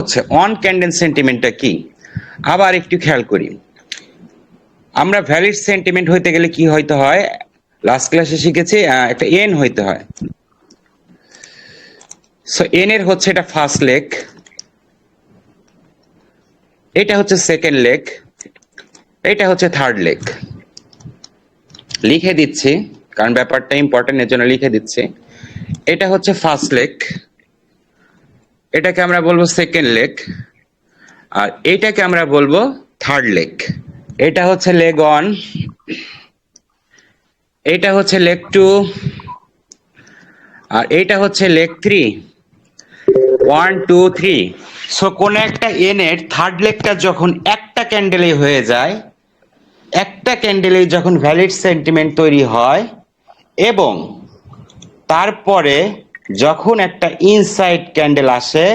হচ্ছে on candle সেন্টিমেন্টটা কি আবার একটু খেয়াল করি। আমরা ভ্যালিড সেন্টিমেন্ট হইতে গেলে কি হইতে হয়, লাস্ট ক্লাসে শিখেছি একটা এন হইতে হয়। সো এন এর হচ্ছে এটা ফার্স্ট লেগ, এটা হচ্ছে সেকেন্ড লেগ, এটা হচ্ছে থার্ড লেগ। লিখে দিচ্ছি কারণ ব্যাপারটা ইম্পর্টেন্ট, এর জন্য লিখে দিচ্ছি। এটা হচ্ছে ফার্স্ট লেগ, এটাকে আমরা বলবো সেকেন্ড লেগ, আর এটাকে আমরা বলবো থার্ড লেগ। এটা হচ্ছে লেগ ওয়ান, এটা হচ্ছে লেগ টু, আর এটা হচ্ছে লেগ থ্রি। 1 2 3। সো কোন একটা এন এর থার্ড লেগটা যখন একটা ক্যান্ডেলে হয়ে যায়, একটা ক্যান্ডেলে যখন ভ্যালিড সেন্টিমেন্ট তৈরি হয়, এবং তারপরে যখন একটা ইনসাইড ক্যান্ডেল আসে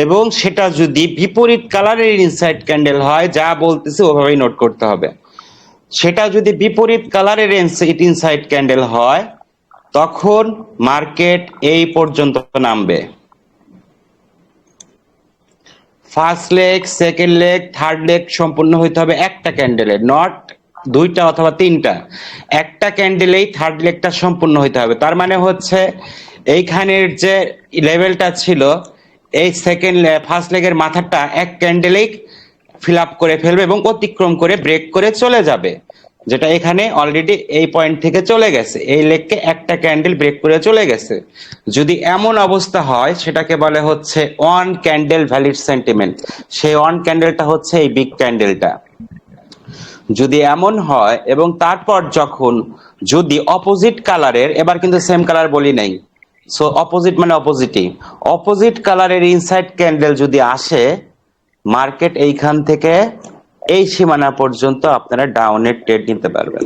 এবং সেটা যদি বিপরীত কালারের ইনসাইড ক্যান্ডেল হয়, যা বলতেছি ওভাবেই নোট করতে হবে। সেটা যদি বিপরীত কালারের ইনসাইড ক্যান্ডেল হয়, তখন মার্কেট এই পর্যন্ত নামবে। First leg, second leg, third leg সম্পূর্ণ হইতে হবে একটা ক্যান্ডেলে, নট দুইটা অথবা তিনটা। একটা ক্যান্ডেলেই থার্ড লেগটা সম্পূর্ণ হইতে হবে। তার মানে হচ্ছে এইখানের যে লেভেলটা ছিল, এই ফার্স্ট লেগের মাথাটা এক ক্যান্ডেলেই ফিল আপ করে ফেলবে এবং অতিক্রম করে ব্রেক করে চলে যাবে, যেটা এখানে অলরেডি এই পয়েন্ট থেকে চলে গেছে, এই লেগকে একটা ক্যান্ডেল ব্রেক করে চলে গেছে। যদি এমন অবস্থা হয় সেটাকে বলে হচ্ছে অন ক্যান্ডেল ভ্যালিড সেন্টিমেন্ট। সেই অন ক্যান্ডেলটা হচ্ছে এই বিগ ক্যান্ডেলটা। যদি এমন হয় এবং তারপর যখন যদি অপোজিট কালারের, এবার কিন্তু সেম কালার বলি নাই, সো অপোজিট মানে অপোজিটই, অপোজিট কালারের ইনসাইড ক্যান্ডেল যদি আসে, মার্কেট এইখান থেকে এই সীমানা পর্যন্ত আপনারা ডাউনের ট্রেড নিতে পারবেন।